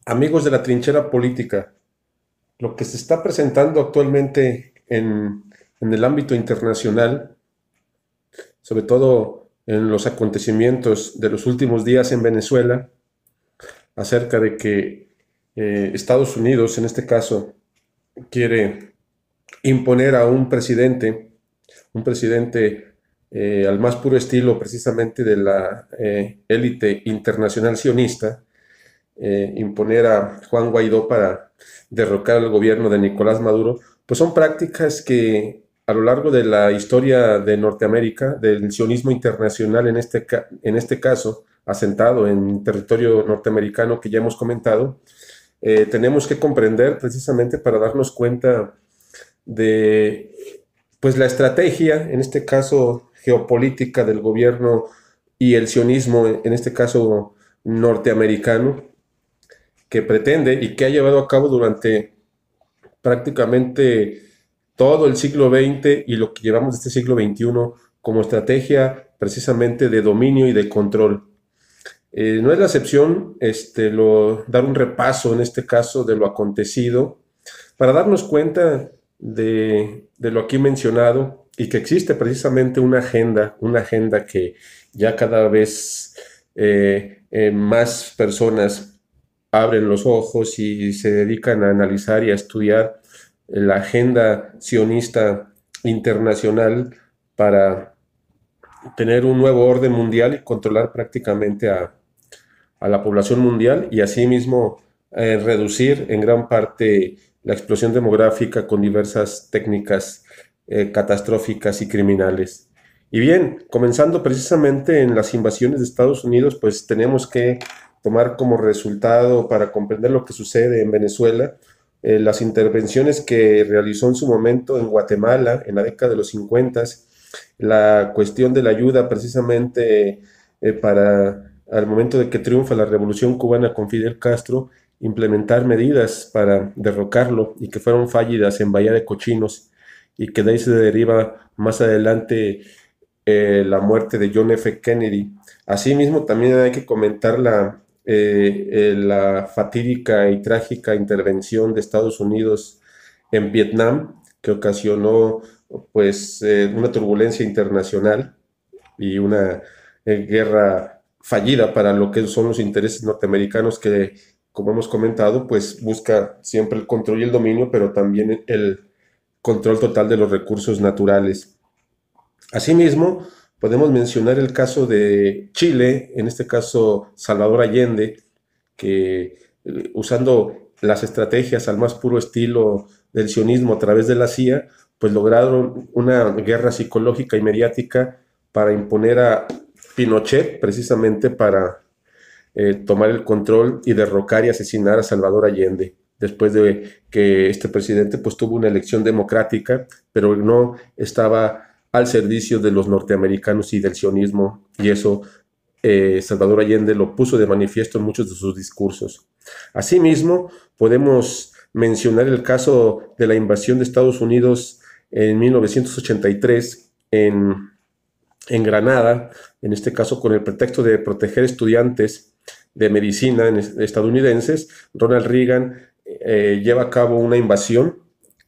Amigos de la trinchera política, lo que se está presentando actualmente en el ámbito internacional, sobre todo en los acontecimientos de los últimos días en Venezuela, acerca de que Estados Unidos, en este caso, quiere imponer a un presidente al más puro estilo precisamente de la élite internacional sionista, imponer a Juan Guaidó para derrocar al gobierno de Nicolás Maduro, pues son prácticas que a lo largo de la historia de Norteamérica, del sionismo internacional en este caso, asentado en territorio norteamericano que ya hemos comentado, tenemos que comprender precisamente para darnos cuenta de pues la estrategia, en este caso geopolítica del gobierno y el sionismo, en este caso norteamericano, que pretende y que ha llevado a cabo durante prácticamente todo el siglo XX y lo que llevamos de este siglo XXI como estrategia precisamente de dominio y de control. No es la excepción dar un repaso en este caso de lo acontecido para darnos cuenta de lo aquí mencionado y que existe precisamente una agenda que ya cada vez más personas abren los ojos y se dedican a analizar y a estudiar la agenda sionista internacional para tener un nuevo orden mundial y controlar prácticamente a la población mundial y asimismo reducir en gran parte la explosión demográfica con diversas técnicas catastróficas y criminales. Y bien, comenzando precisamente en las invasiones de Estados Unidos, pues tenemos que tomar como resultado para comprender lo que sucede en Venezuela, las intervenciones que realizó en su momento en Guatemala en la década de los 50, la cuestión de la ayuda precisamente para al momento de que triunfa la revolución cubana con Fidel Castro, implementar medidas para derrocarlo y que fueron fallidas en Bahía de Cochinos y que de ahí se deriva más adelante la muerte de John F. Kennedy. Asimismo, también hay que comentar la fatídica y trágica intervención de Estados Unidos en Vietnam, que ocasionó pues una turbulencia internacional y una guerra fallida para lo que son los intereses norteamericanos que, como hemos comentado, pues busca siempre el control y el dominio, pero también el control total de los recursos naturales. Asimismo, podemos mencionar el caso de Chile, en este caso Salvador Allende, que usando las estrategias al más puro estilo del sionismo a través de la CIA, pues lograron una guerra psicológica y mediática para imponer a Pinochet precisamente para tomar el control y derrocar y asesinar a Salvador Allende después de que este presidente pues tuvo una elección democrática, pero no estaba al servicio de los norteamericanos y del sionismo, y eso Salvador Allende lo puso de manifiesto en muchos de sus discursos. Asimismo, podemos mencionar el caso de la invasión de Estados Unidos en 1983 en Granada, en este caso con el pretexto de proteger estudiantes de medicina estadounidenses. Ronald Reagan lleva a cabo una invasión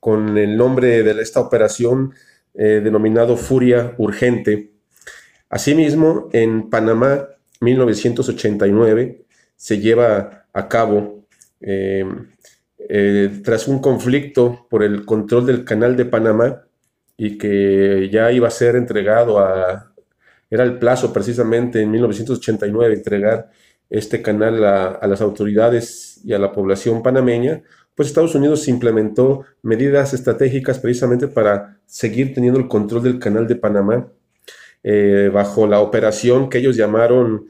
con el nombre de esta operación denominado Furia Urgente. Asimismo, en Panamá, 1989, se lleva a cabo, tras un conflicto por el control del canal de Panamá y que ya iba a ser entregado era el plazo precisamente en 1989, entregar este canal a las autoridades y a la población panameña, pues Estados Unidos implementó medidas estratégicas precisamente para seguir teniendo el control del canal de Panamá bajo la operación que ellos llamaron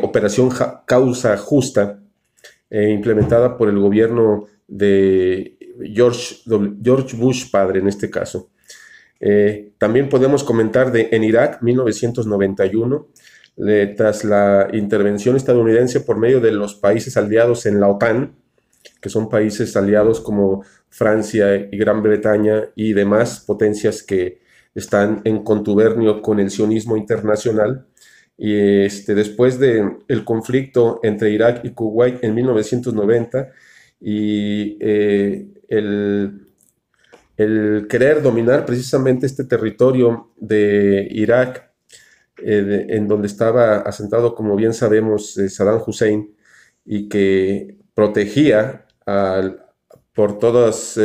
Operación Causa Justa, implementada por el gobierno de George Bush padre en este caso. También podemos comentar en Irak, 1991, tras la intervención estadounidense por medio de los países aliados en la OTAN, que son países aliados como Francia y Gran Bretaña y demás potencias que están en contubernio con el sionismo internacional, y después del conflicto entre Irak y Kuwait en 1990 y el querer dominar precisamente este territorio de Irak, en donde estaba asentado, como bien sabemos, Saddam Hussein, y que protegía con todas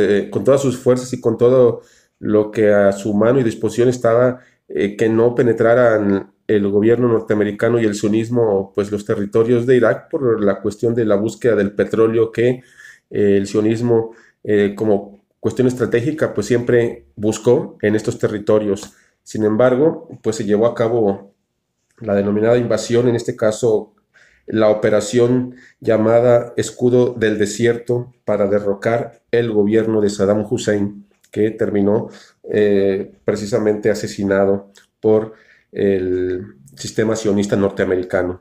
sus fuerzas y con todo lo que a su mano y disposición estaba, que no penetraran el gobierno norteamericano y el sionismo, pues los territorios de Irak, por la cuestión de la búsqueda del petróleo que el sionismo, como cuestión estratégica, pues siempre buscó en estos territorios. Sin embargo, pues se llevó a cabo la denominada invasión, en este caso la operación llamada Escudo del Desierto, para derrocar el gobierno de Saddam Hussein, que terminó precisamente asesinado por el sistema sionista norteamericano.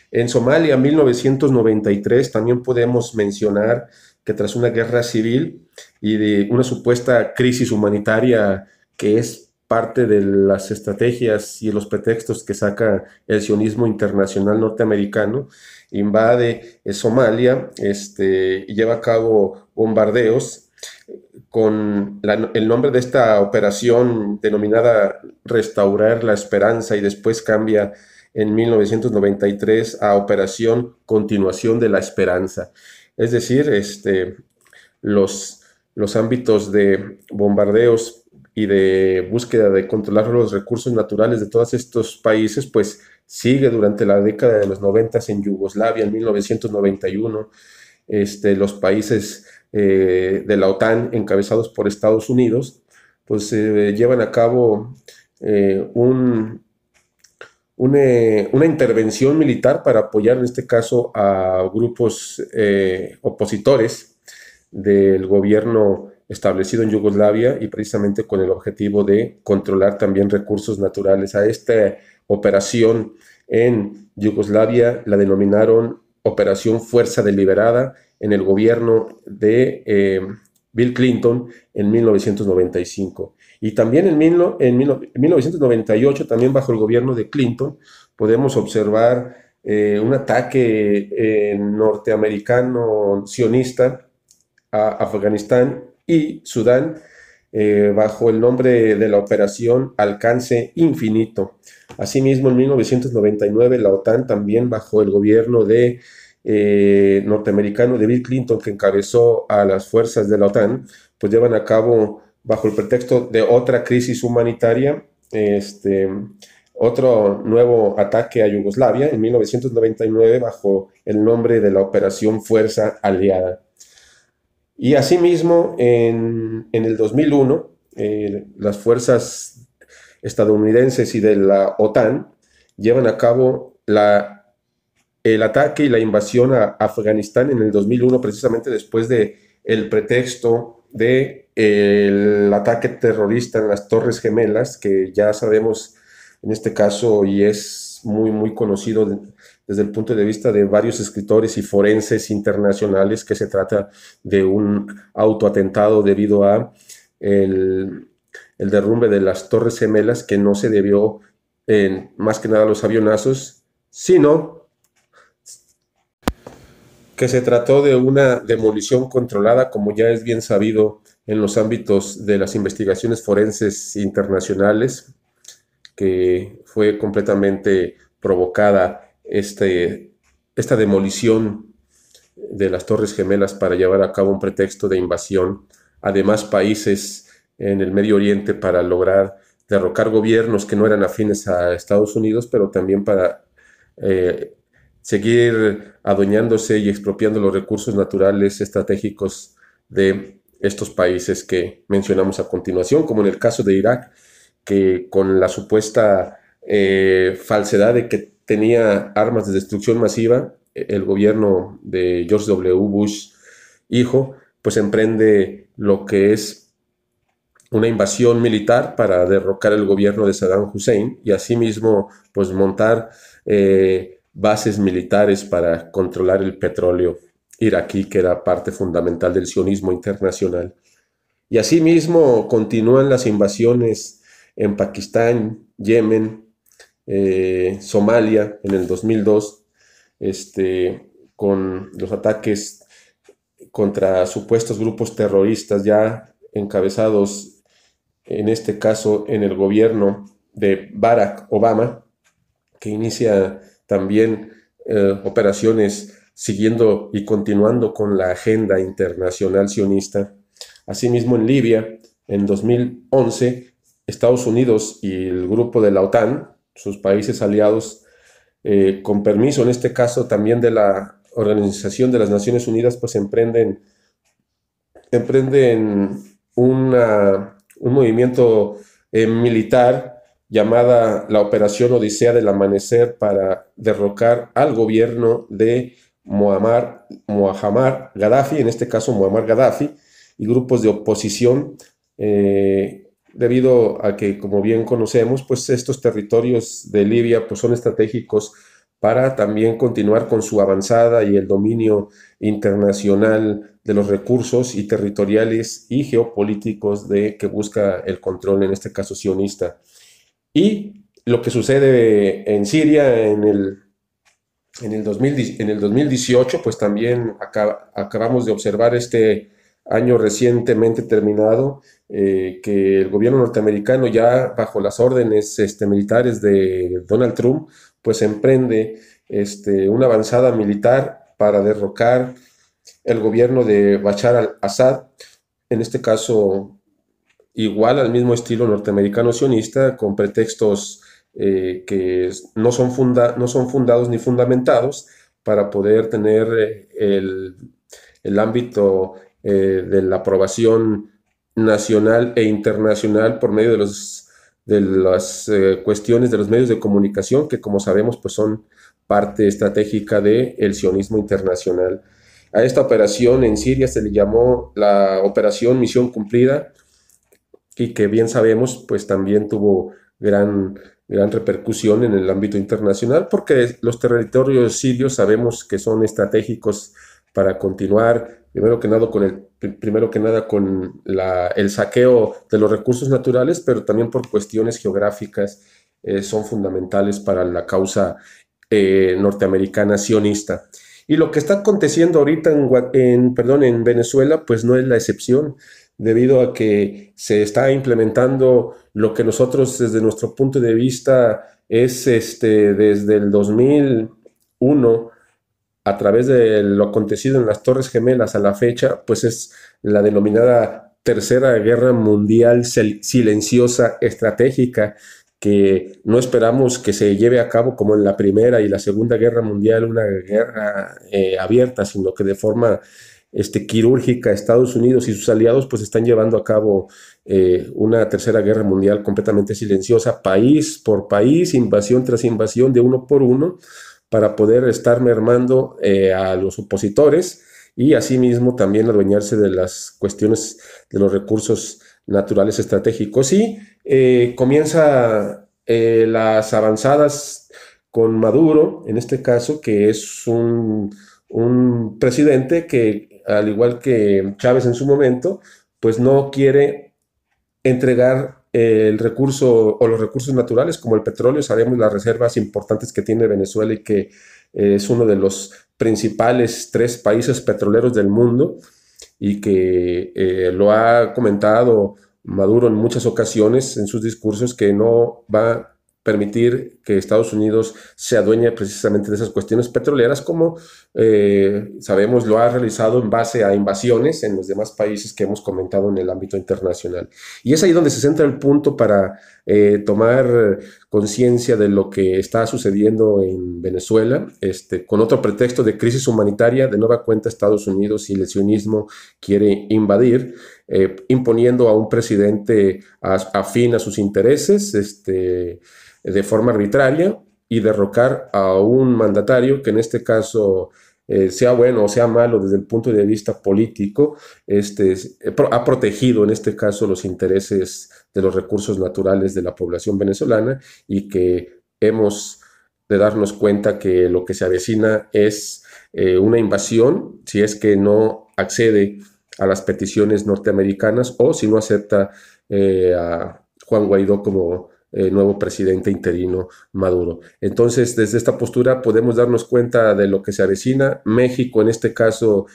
En Somalia, 1993, también podemos mencionar que tras una guerra civil y de una supuesta crisis humanitaria, que es parte de las estrategias y los pretextos que saca el sionismo internacional norteamericano, invade Somalia, y lleva a cabo bombardeos con el nombre de esta operación denominada Restaurar la Esperanza, y después cambia en 1993 a Operación Continuación de la Esperanza. Es decir, los, los ámbitos de bombardeos y de búsqueda de controlar los recursos naturales de todos estos países, pues sigue durante la década de los 90 en Yugoslavia, en 1991, los países de la OTAN, encabezados por Estados Unidos, pues llevan a cabo una intervención militar para apoyar en este caso a grupos opositores del gobierno establecido en Yugoslavia, y precisamente con el objetivo de controlar también recursos naturales. A esta operación en Yugoslavia la denominaron Operación Fuerza Deliberada en el gobierno de Bill Clinton en 1995. Y también en 1998, también bajo el gobierno de Clinton, podemos observar un ataque norteamericano sionista a Afganistán y Sudán, bajo el nombre de la operación Alcance Infinito. Asimismo, en 1999, la OTAN, también bajo el gobierno norteamericano de Bill Clinton, que encabezó a las fuerzas de la OTAN, pues llevan a cabo, bajo el pretexto de otra crisis humanitaria, otro nuevo ataque a Yugoslavia en 1999 bajo el nombre de la Operación Fuerza Aliada. Y asimismo, en el 2001, las fuerzas estadounidenses y de la OTAN llevan a cabo el ataque y la invasión a Afganistán en el 2001, precisamente después del pretexto del ataque terrorista en las Torres Gemelas, que ya sabemos en este caso, y es muy, muy conocido desde el punto de vista de varios escritores y forenses internacionales, que se trata de un autoatentado debido a el derrumbe de las Torres Gemelas, que no se debió más que nada a los avionazos, sino que se trató de una demolición controlada, como ya es bien sabido en los ámbitos de las investigaciones forenses internacionales, que fue completamente provocada esta demolición de las Torres Gemelas para llevar a cabo un pretexto de invasión a demás países en el Medio Oriente, para lograr derrocar gobiernos que no eran afines a Estados Unidos, pero también para seguir adueñándose y expropiando los recursos naturales estratégicos de estos países que mencionamos a continuación, como en el caso de Irak, que con la supuesta falsedad de que tenía armas de destrucción masiva, el gobierno de George W. Bush, hijo, pues emprende lo que es una invasión militar para derrocar el gobierno de Saddam Hussein, y asimismo pues montar bases militares para controlar el petróleo iraquí, que era parte fundamental del sionismo internacional. Y asimismo continúan las invasiones en Pakistán, Yemen, Somalia en el 2002, con los ataques contra supuestos grupos terroristas ya encabezados, en este caso en el gobierno de Barack Obama, que inicia también operaciones siguiendo y continuando con la agenda internacional sionista. Asimismo, en Libia, en 2011, Estados Unidos y el grupo de la OTAN, sus países aliados, con permiso en este caso también de la Organización de las Naciones Unidas, pues emprenden un movimiento militar llamada la Operación Odisea del Amanecer para derrocar al gobierno de Muammar Gaddafi, en este caso Muammar Gaddafi, y grupos de oposición, debido a que, como bien conocemos, pues estos territorios de Libia pues son estratégicos para también continuar con su avanzada y el dominio internacional de los recursos y territoriales y geopolíticos que busca el control, en este caso sionista. Y lo que sucede en Siria en el 2018, pues también acabamos de observar este año recientemente terminado, que el gobierno norteamericano, ya bajo las órdenes militares de Donald Trump, pues emprende una avanzada militar para derrocar el gobierno de Bashar al-Assad, en este caso igual al mismo estilo norteamericano sionista, con pretextos que no son fundados ni fundamentados, para poder tener el ámbito de la aprobación nacional e internacional por medio de las cuestiones de los medios de comunicación, que, como sabemos, pues son parte estratégica del sionismo internacional. A esta operación en Siria se le llamó la Operación Misión Cumplida, y que, bien sabemos, pues también tuvo gran repercusión en el ámbito internacional, porque los territorios sirios sabemos que son estratégicos para continuar, primero que nada con el saqueo de los recursos naturales, pero también por cuestiones geográficas, son fundamentales para la causa norteamericana sionista. Y lo que está aconteciendo ahorita en Venezuela, pues no es la excepción, debido a que se está implementando lo que nosotros, desde nuestro punto de vista, es desde el 2001, a través de lo acontecido en las Torres Gemelas a la fecha, pues es la denominada Tercera Guerra Mundial silenciosa estratégica, que no esperamos que se lleve a cabo como en la Primera y la Segunda Guerra Mundial, una guerra abierta, sino que de forma quirúrgica Estados Unidos y sus aliados pues están llevando a cabo una tercera guerra mundial completamente silenciosa, país por país, invasión tras invasión, de uno por uno, para poder estar mermando a los opositores, y asimismo también adueñarse de las cuestiones de los recursos naturales estratégicos. Y comienza las avanzadas con Maduro, en este caso, que es un presidente que, al igual que Chávez en su momento, pues no quiere entregar el recurso o los recursos naturales como el petróleo. Sabemos las reservas importantes que tiene Venezuela, y que es uno de los principales 3 países petroleros del mundo, y que lo ha comentado Maduro en muchas ocasiones en sus discursos, que no va a permitir que Estados Unidos se adueñe precisamente de esas cuestiones petroleras, como sabemos lo ha realizado en base a invasiones en los demás países que hemos comentado en el ámbito internacional. Y es ahí donde se centra el punto para tomar conciencia de lo que está sucediendo en Venezuela, con otro pretexto de crisis humanitaria. De nueva cuenta, Estados Unidos y el sionismo quiere invadir, imponiendo a un presidente afín a sus intereses, de forma arbitraria, y derrocar a un mandatario que, en este caso, sea bueno o sea malo desde el punto de vista político, ha protegido en este caso los intereses de los recursos naturales de la población venezolana, y que hemos de darnos cuenta que lo que se avecina es una invasión, si es que no accede a las peticiones norteamericanas, o si no acepta a Juan Guaidó como nuevo presidente interino Maduro. Entonces, desde esta postura podemos darnos cuenta de lo que se avecina. México, en este caso,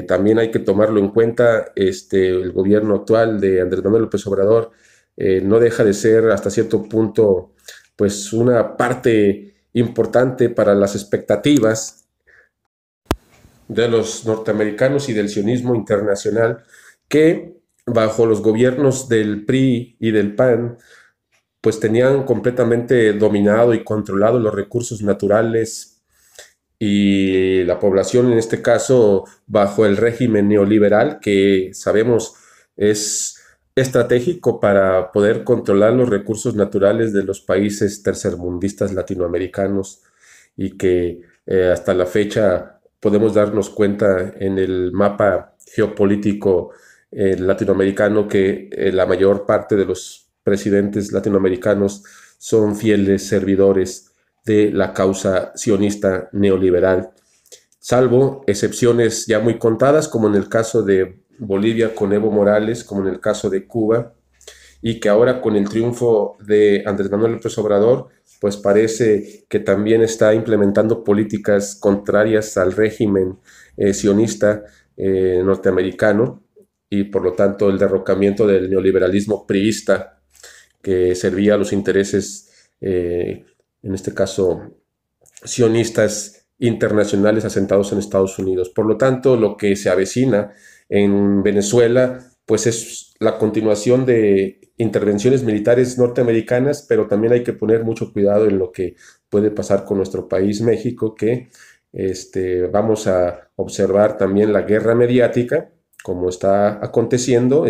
también hay que tomarlo en cuenta. El gobierno actual de Andrés Manuel López Obrador no deja de ser hasta cierto punto pues una parte importante para las expectativas de los norteamericanos y del sionismo internacional que bajo los gobiernos del PRI y del PAN pues tenían completamente dominado y controlado los recursos naturales y la población, en este caso, bajo el régimen neoliberal, que sabemos es estratégico para poder controlar los recursos naturales de los países tercermundistas latinoamericanos y que hasta la fecha podemos darnos cuenta en el mapa geopolítico latinoamericano que la mayor parte de los presidentes latinoamericanos son fieles servidores de la causa sionista neoliberal, salvo excepciones ya muy contadas, como en el caso de Bolivia con Evo Morales, como en el caso de Cuba, y que ahora con el triunfo de Andrés Manuel López Obrador, pues parece que también está implementando políticas contrarias al régimen sionista norteamericano y por lo tanto el derrocamiento del neoliberalismo priista que servía a los intereses en este caso, sionistas internacionales asentados en Estados Unidos. Por lo tanto, lo que se avecina en Venezuela, pues es la continuación de intervenciones militares norteamericanas, pero también hay que poner mucho cuidado en lo que puede pasar con nuestro país, México, que vamos a observar también la guerra mediática, como está aconteciendo,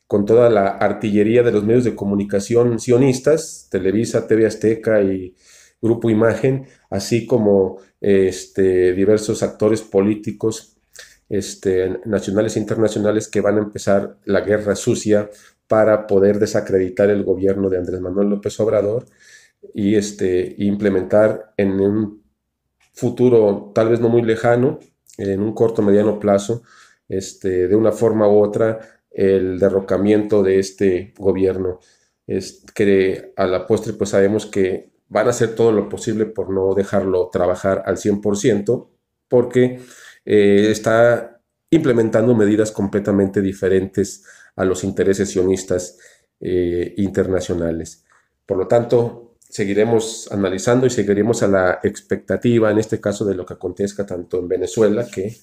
con toda la artillería de los medios de comunicación sionistas, Televisa, TV Azteca y Grupo Imagen, así como diversos actores políticos nacionales e internacionales que van a empezar la guerra sucia para poder desacreditar el gobierno de Andrés Manuel López Obrador y implementar en un futuro tal vez no muy lejano, en un corto mediano plazo, de una forma u otra, el derrocamiento de este gobierno. Es que a la postre pues sabemos que van a hacer todo lo posible por no dejarlo trabajar al 100%, porque está implementando medidas completamente diferentes a los intereses sionistas internacionales. Por lo tanto, seguiremos analizando y seguiremos a la expectativa, en este caso, de lo que acontezca tanto en Venezuela, que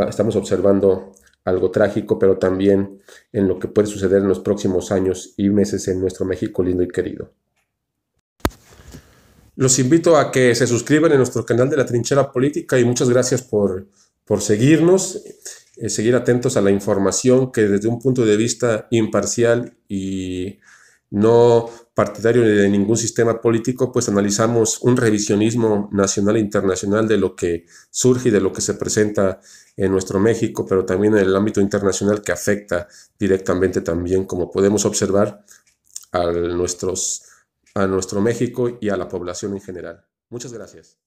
estamos observando algo trágico, pero también en lo que puede suceder en los próximos años y meses en nuestro México lindo y querido. Los invito a que se suscriban en nuestro canal de La Trinchera Política y muchas gracias por seguirnos, seguir atentos a la información que desde un punto de vista imparcial y no partidario de ningún sistema político, pues analizamos un revisionismo nacional e internacional de lo que surge y de lo que se presenta en nuestro México, pero también en el ámbito internacional que afecta directamente también, como podemos observar, a nuestro México y a la población en general. Muchas gracias.